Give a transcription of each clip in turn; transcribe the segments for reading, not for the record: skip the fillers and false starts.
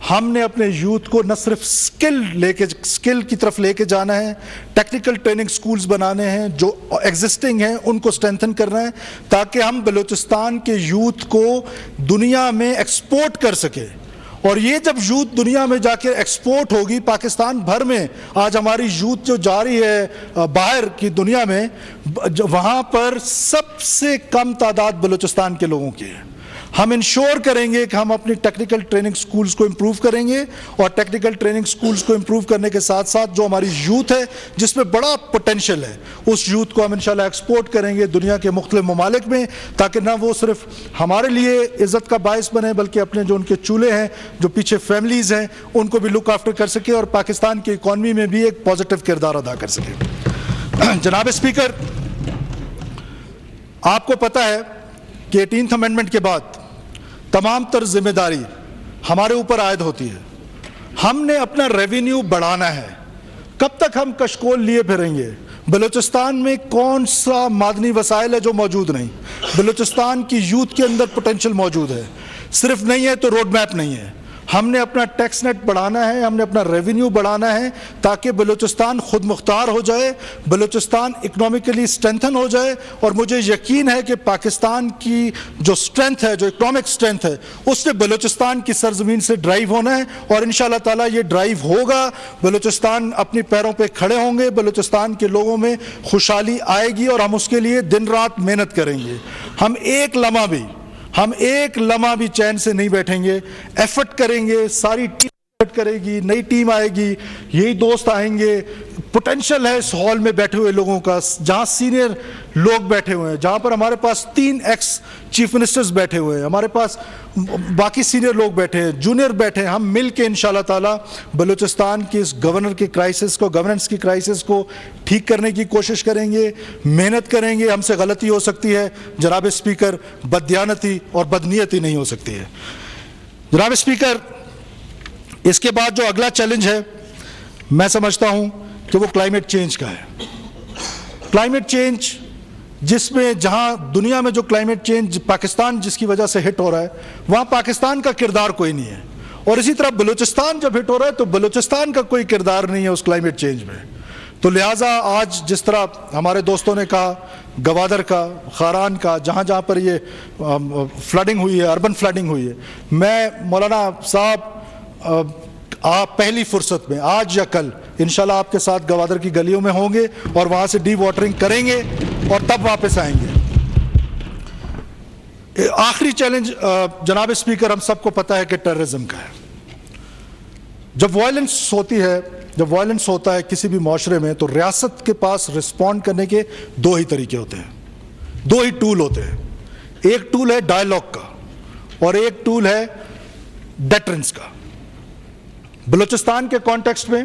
ہم نے اپنے یوتھ کو نہ صرف اسکل کی طرف لے کے جانا ہے، ٹیکنیکل ٹریننگ سکولز بنانے ہیں جو ایگزسٹنگ ہیں ان کو اسٹرینتھن کرنا ہے تاکہ ہم بلوچستان کے یوتھ کو دنیا میں ایکسپورٹ کر سکیں. اور یہ جب یوتھ دنیا میں جا کے ایکسپورٹ ہوگی، پاکستان بھر میں آج ہماری یوتھ جو جا رہی ہے باہر کی دنیا میں، وہاں پر سب سے کم تعداد بلوچستان کے لوگوں کی ہے. ہم انشور کریں گے کہ ہم اپنی ٹیکنیکل ٹریننگ سکولز کو امپروو کریں گے، اور ٹیکنیکل ٹریننگ سکولز کو امپروو کرنے کے ساتھ ساتھ جو ہماری یوتھ ہے جس میں بڑا پوٹینشیل ہے، اس یوتھ کو ہم انشاءاللہ ایکسپورٹ کریں گے دنیا کے مختلف ممالک میں، تاکہ نہ وہ صرف ہمارے لیے عزت کا باعث بنے بلکہ اپنے جو ان کے چولہے ہیں، جو پیچھے فیملیز ہیں، ان کو بھی لک آفٹر کر سکے اور پاکستان کی اکانومی میں بھی ایک پازیٹیو کردار ادا کر سکے. جناب اسپیکر، آپ کو پتہ ہے کہ 18th امینڈمنٹ کے بعد تمام تر ذمہ داری ہمارے اوپر عائد ہوتی ہے. ہم نے اپنا ریونیو بڑھانا ہے. کب تک ہم کشکول لیے پھریں گے؟ بلوچستان میں کون سا معدنی وسائل ہے جو موجود نہیں؟ بلوچستان کی یوتھ کے اندر پوٹینشیل موجود ہے، صرف نہیں ہے تو روڈ میپ نہیں ہے. ہم نے اپنا ٹیکس نیٹ بڑھانا ہے، ہم نے اپنا ریونیو بڑھانا ہے تاکہ بلوچستان خود مختار ہو جائے، بلوچستان اکنامکلی اسٹرینتھن ہو جائے. اور مجھے یقین ہے کہ پاکستان کی جو اسٹرینتھ ہے، جو اکنامک اسٹرینتھ ہے، اس نے بلوچستان کی سرزمین سے ڈرائیو ہونا ہے، اور انشاءاللہ تعالیٰ یہ ڈرائیو ہوگا. بلوچستان اپنی پیروں پہ کھڑے ہوں گے، بلوچستان کے لوگوں میں خوشحالی آئے گی، اور ہم اس کے لیے دن رات محنت کریں گے. ہم ایک لمحہ بھی چین سے نہیں بیٹھیں گے، ایفرٹ کریں گے. ساری ٹیم ایفرٹ کرے گی، نئی ٹیم آئے گی، یہی دوست آئیں گے. پوٹینشیل ہے اس ہال میں بیٹھے ہوئے لوگوں کا، جہاں سینئر لوگ بیٹھے ہوئے ہیں، جہاں پر ہمارے پاس 3 ایکس چیف منسٹرز بیٹھے ہوئے ہیں، ہمارے پاس باقی سینئر لوگ بیٹھے ہیں، جونیئر بیٹھے ہیں. ہم مل کے انشاءاللہ تعالی بلوچستان کی اس گورنر کی کرائسس کو، گورننس کی کرائسس کو ٹھیک کرنے کی کوشش کریں گے، محنت کریں گے. ہم سے غلطی ہو سکتی ہے جناب اسپیکر، بددیانتی اور بدنیتی نہیں ہو سکتی ہے. جناب اسپیکر، اس کے بعد جو اگلا چیلنج ہے میں سمجھتا ہوں کہ وہ کلائمیٹ چینج کا ہے. کلائمیٹ چینج جس میں جہاں دنیا میں جو کلائمیٹ چینج پاکستان جس کی وجہ سے ہٹ ہو رہا ہے، وہاں پاکستان کا کردار کوئی نہیں ہے. اور اسی طرح بلوچستان جب ہٹ ہو رہا ہے تو بلوچستان کا کوئی کردار نہیں ہے اس کلائمیٹ چینج میں. تو لہٰذا آج جس طرح ہمارے دوستوں نے کہا، گوادر کا، خاران کا، جہاں جہاں پر یہ فلڈنگ ہوئی ہے، اربن فلڈنگ ہوئی ہے، میں مولانا صاحب آپ پہلی فرصت میں آج یا کل انشاءاللہ آپ کے ساتھ گوادر کی گلیوں میں ہوں گے اور وہاں سے ڈی واٹرنگ کریں گے اور تب واپس آئیں گے. آخری چیلنج جناب اسپیکر، ہم سب کو پتہ ہے کہ ٹیررزم کا ہے. جب وائلنس ہوتا ہے کسی بھی معاشرے میں، تو ریاست کے پاس رسپونڈ کرنے کے 2 ہی طریقے ہوتے ہیں، 2 ہی ٹول ہوتے ہیں. ایک ٹول ہے ڈائیلاگ کا اور ایک ٹول ہے ڈیٹرنس کا. بلوچستان کے کانٹیکسٹ میں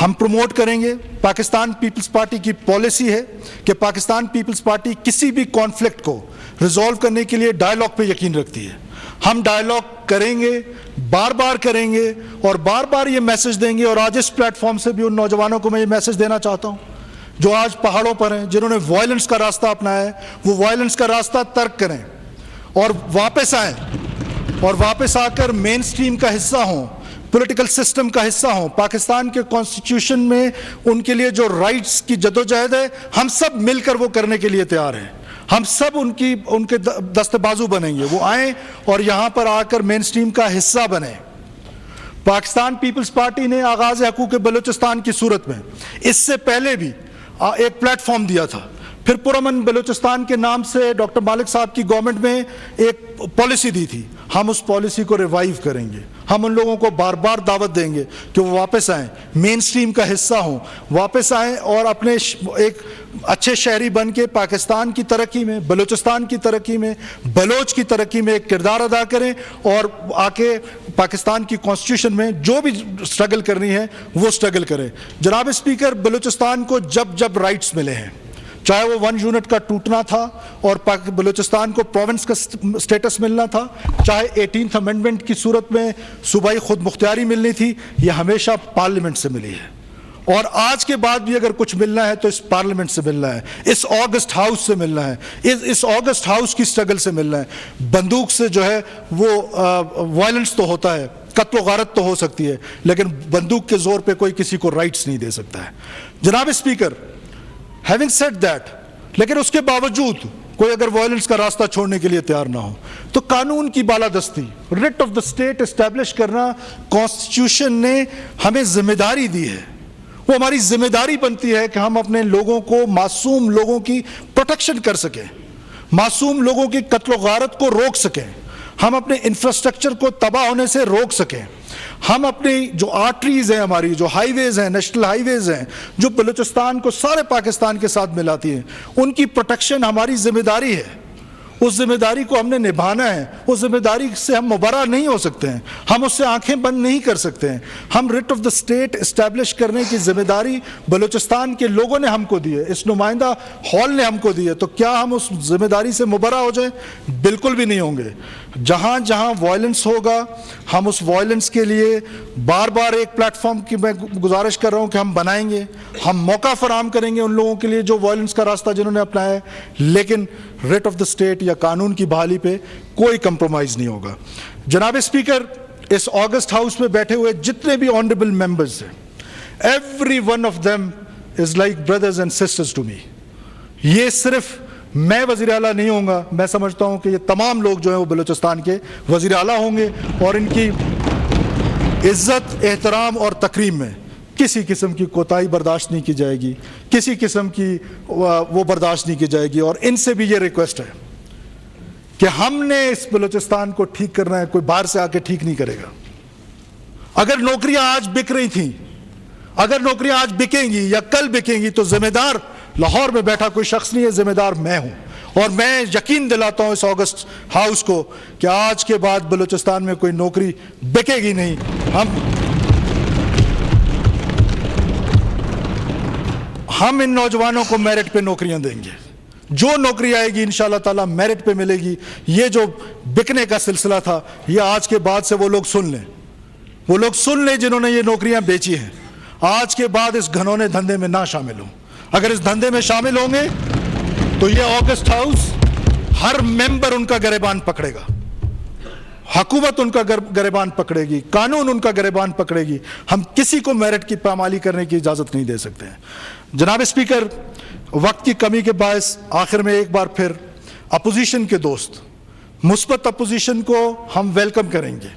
ہم پروموٹ کریں گے، پاکستان پیپلز پارٹی کی پالیسی ہے کہ پاکستان پیپلز پارٹی کسی بھی کانفلکٹ کو ریزالو کرنے کے لیے ڈائیلاگ پہ یقین رکھتی ہے. ہم ڈائیلاگ کریں گے، بار بار کریں گے اور بار بار یہ میسج دیں گے. اور آج اس پلیٹ فارم سے بھی ان نوجوانوں کو میں یہ میسج دینا چاہتا ہوں جو آج پہاڑوں پر ہیں، جنہوں نے وائلنس کا راستہ اپنایا ہے، وہ وائلنس کا راستہ ترک کریں اور واپس آئیں، اور واپس آ کر مین سٹریم کا حصہ ہوں، پولیٹیکل سسٹم کا حصہ ہوں. پاکستان کے کانسٹیٹیوشن میں ان کے لیے جو رائٹس کی جدوجہد ہے، ہم سب مل کر وہ کرنے کے لیے تیار ہیں. ہم سب ان کے دست بازو بنیں گے. وہ آئیں اور یہاں پر آ کر مین سٹریم کا حصہ بنیں. پاکستان پیپلز پارٹی نے آغاز حقوق بلوچستان کی صورت میں اس سے پہلے بھی ایک پلیٹ فارم دیا تھا. پھر پرامن بلوچستان کے نام سے ڈاکٹر مالک صاحب کی گورنمنٹ میں ایک پالیسی دی تھی. ہم اس پالیسی کو ریوائیو کریں گے. ہم ان لوگوں کو بار بار دعوت دیں گے کہ وہ واپس آئیں، مین سٹریم کا حصہ ہوں، واپس آئیں اور اپنے ایک اچھے شہری بن کے پاکستان کی ترقی میں، بلوچستان کی ترقی میں، بلوچ کی ترقی میں ایک کردار ادا کریں اور آ کے پاکستان کی کانسٹیٹیوشن میں جو بھی سٹرگل کرنی ہے وہ سٹرگل کریں. جناب اسپیکر، بلوچستان کو جب رائٹس ملے ہیں، چاہے وہ 1 یونٹ کا ٹوٹنا تھا اور بلوچستان کو پروونس کا سٹیٹس ملنا تھا، چاہے 18th امینڈمنٹ کی صورت میں صوبائی خود مختاری ملنی تھی، یہ ہمیشہ پارلیمنٹ سے ملی ہے. اور آج کے بعد بھی اگر کچھ ملنا ہے تو اس پارلیمنٹ سے ملنا ہے، اس آگسٹ ہاؤس سے ملنا ہے، اس آگسٹ ہاؤس کی سٹرگل سے ملنا ہے. بندوق سے جو ہے وہ وائلنس تو ہوتا ہے، قتل و غارت تو ہو سکتی ہے لیکن بندوق کے زور پہ کوئی کسی کو رائٹس نہیں دے سکتا ہے. جناب اسپیکر, ہیونگ سیڈ دیٹ, لیکن اس کے باوجود کوئی اگر وائلنس کا راستہ چھوڑنے کے لیے تیار نہ ہو تو قانون کی بالادستی, writ of the state establish کرنا کانسٹیٹیوشن نے ہمیں ذمہ داری دی ہے. وہ ہماری ذمہ داری بنتی ہے کہ ہم اپنے لوگوں کو, معصوم لوگوں کی پروٹیکشن کر سکیں, معصوم لوگوں کی قتل و غارت کو روک سکیں, ہم اپنے انفراسٹرکچر کو تباہ ہونے سے روک سکیں, ہم اپنی جو آرٹریز ہیں, ہماری جو ہائی ویز ہیں, نیشنل ہائی ویز ہیں جو بلوچستان کو سارے پاکستان کے ساتھ ملاتی ہیں, ان کی پروٹیکشن ہماری ذمہ داری ہے. اس ذمہ داری کو ہم نے نبھانا ہے. اس ذمہ داری سے ہم مبرا نہیں ہو سکتے ہیں, ہم اس سے آنکھیں بند نہیں کر سکتے ہیں. ہم rate of the state establish کرنے کی ذمہ داری بلوچستان کے لوگوں نے ہم کو دی ہے, اس نمائندہ ہال نے ہم کو دی ہے. تو کیا ہم اس ذمہ داری سے مبرا ہو جائیں؟ بالکل بھی نہیں ہوں گے. جہاں جہاں وائلنس ہوگا ہم اس وائلنس کے لیے بار بار ایک پلیٹ فارم کی میں گزارش کر رہا ہوں کہ ہم بنائیں گے, ہم موقع فراہم کریں گے ان لوگوں کے لیے جو وائلنس کا راستہ جنہوں نے اپنایا ہے, لیکن ریٹ آف دا اسٹیٹ یا قانون کی بحالی پہ کوئی کمپرومائز نہیں ہوگا. جناب اسپیکر, اس آگسٹ ہاؤس میں بیٹھے ہوئے جتنے بھی آنریبل ممبرز ہیں, every one of them is like brothers and sisters to me. یہ صرف میں وزیر اعلیٰ نہیں ہوں گا, میں سمجھتا ہوں کہ یہ تمام لوگ جو ہیں وہ بلوچستان کے وزیر اعلیٰ ہوں گے, اور ان کی عزت, احترام اور تکریم میں کسی قسم کی کوتاہی برداشت نہیں کی جائے گی, کسی قسم کی وہ برداشت نہیں کی جائے گی. اور ان سے بھی یہ ریکویسٹ ہے کہ ہم نے اس بلوچستان کو ٹھیک کرنا ہے, کوئی باہر سے آ کے ٹھیک نہیں کرے گا. اگر نوکریاں آج بک رہی تھیں, اگر نوکریاں آج بکیں گی یا کل بکیں گی تو ذمہ دار لاہور میں بیٹھا کوئی شخص نہیں ہے, ذمہ دار میں ہوں. اور میں یقین دلاتا ہوں اس آگسٹ ہاؤس کو کہ آج کے بعد بلوچستان میں کوئی نوکری بکے گی نہیں. ہم ان نوجوانوں کو میرٹ پہ نوکریاں دیں گے. جو نوکری آئے گی انشاءاللہ تعالیٰ میرٹ پہ ملے گی. یہ جو بکنے کا سلسلہ تھا یہ آج کے بعد سے وہ لوگ سن لیں, وہ لوگ سن لیں جنہوں نے یہ نوکریاں بیچی ہیں. آج کے بعد اس گھنونے دھندے میں نہ شامل ہوں. اگر اس دھندے میں شامل ہوں گے تو یہ آگسٹ ہاؤس ہر ممبر ان کا گریبان پکڑے گا, حکومت ان کا گریبان پکڑے گی, قانون ان کا گریبان پکڑے گی. ہم کسی کو میرٹ کی پامالی کرنے کی اجازت نہیں دے سکتے ہیں. جناب اسپیکر, وقت کی کمی کے باعث آخر میں ایک بار پھر اپوزیشن کے دوست, مثبت اپوزیشن کو ہم ویلکم کریں گے.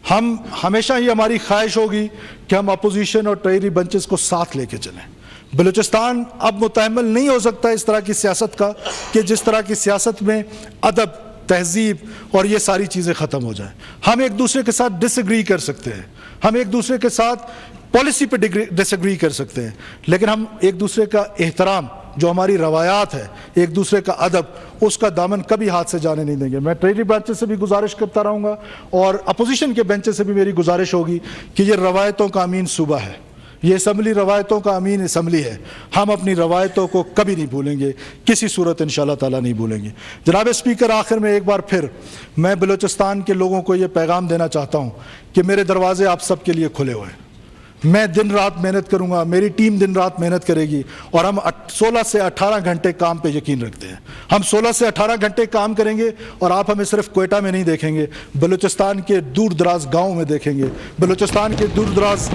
ہم ہمیشہ ہی ہماری خواہش ہوگی کہ ہم اپوزیشن اور ٹریری بنچز کو ساتھ لے کے چلیں. بلوچستان اب متحمل نہیں ہو سکتا اس طرح کی سیاست کا کہ جس طرح کی سیاست میں ادب, تہذیب اور یہ ساری چیزیں ختم ہو جائیں. ہم ایک دوسرے کے ساتھ ڈس ایگری کر سکتے ہیں, ہم ایک دوسرے کے ساتھ پالیسی پہ ڈس ایگری کر سکتے ہیں, لیکن ہم ایک دوسرے کا احترام, جو ہماری روایات ہے, ایک دوسرے کا ادب, اس کا دامن کبھی ہاتھ سے جانے نہیں دیں گے. میں ٹریری بینچ سے بھی گزارش کرتا رہوں گا اور اپوزیشن کے بینچ سے بھی میری گزارش ہوگی کہ یہ روایتوں کا امین صوبہ ہے, یہ اسمبلی روایتوں کا امین اسمبلی ہے. ہم اپنی روایتوں کو کبھی نہیں بھولیں گے, کسی صورت انشاءاللہ تعالیٰ نہیں بھولیں گے. جناب اسپیکر, آخر میں ایک بار پھر میں بلوچستان کے لوگوں کو یہ پیغام دینا چاہتا ہوں کہ میرے دروازے آپ سب کے لیے کھلے ہوئے ہیں. میں دن رات محنت کروں گا, میری ٹیم دن رات محنت کرے گی, اور ہم 16 سے 18 گھنٹے کام پہ یقین رکھتے ہیں. ہم 16 سے 18 گھنٹے کام کریں گے, اور آپ ہمیں صرف کوئٹہ میں نہیں دیکھیں گے, بلوچستان کے دور دراز گاؤں میں دیکھیں گے, بلوچستان کے دور دراز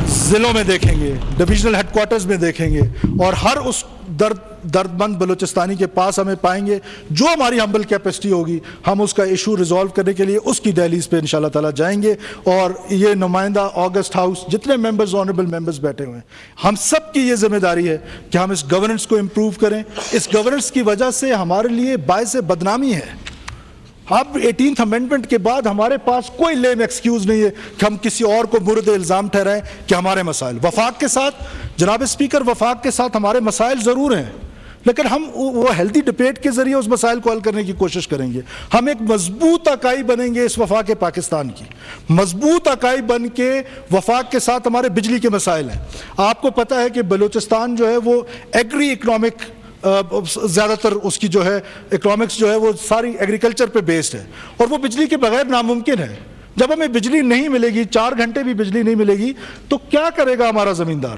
ضلعوں میں دیکھیں گے, ڈویژنل ہیڈ کوارٹرز میں دیکھیں گے, اور ہر اس درد مند بلوچستانی کے پاس ہمیں پائیں گے. جو ہماری ہمبل کیپیسٹی ہوگی ہم اس کا ایشو ریزالو کرنے کے لیے اس کی دہلیز پہ انشاءاللہ تعالیٰ جائیں گے. اور یہ نمائندہ آگسٹ ہاؤس جتنے ممبرز, آنریبل ممبرز بیٹھے ہوئے ہیں, ہم سب کی یہ ذمہ داری ہے کہ ہم اس گورننس کو امپروو کریں. اس گورننس کی وجہ سے ہمارے لیے باعث بدنامی ہے. اب 18th امینڈمنٹ کے بعد ہمارے پاس کوئی لیم ایکسکیوز نہیں ہے کہ ہم کسی اور کو مورد الزام ٹھہرائیں کہ ہمارے مسائل. وفاق کے ساتھ, جناب اسپیکر, وفاق کے ساتھ ہمارے مسائل ضرور ہیں, لیکن ہم وہ ہیلدی ڈبیٹ کے ذریعے اس مسائل کو حل کرنے کی کوشش کریں گے. ہم ایک مضبوط اکائی بنیں گے اس وفاق پاکستان کی, مضبوط اکائی بن کے وفاق کے ساتھ ہمارے بجلی کے مسائل ہیں. آپ کو پتہ ہے کہ بلوچستان جو ہے وہ ایگری اکنامک, زیادہ تر اس کی جو ہے اکنامکس جو ہے وہ ساری ایگریکلچر پہ بیسڈ ہے, اور وہ بجلی کے بغیر ناممکن ہے. جب ہمیں بجلی نہیں ملے گی, 4 گھنٹے بھی بجلی نہیں ملے گی, تو کیا کرے گا ہمارا زمیندار؟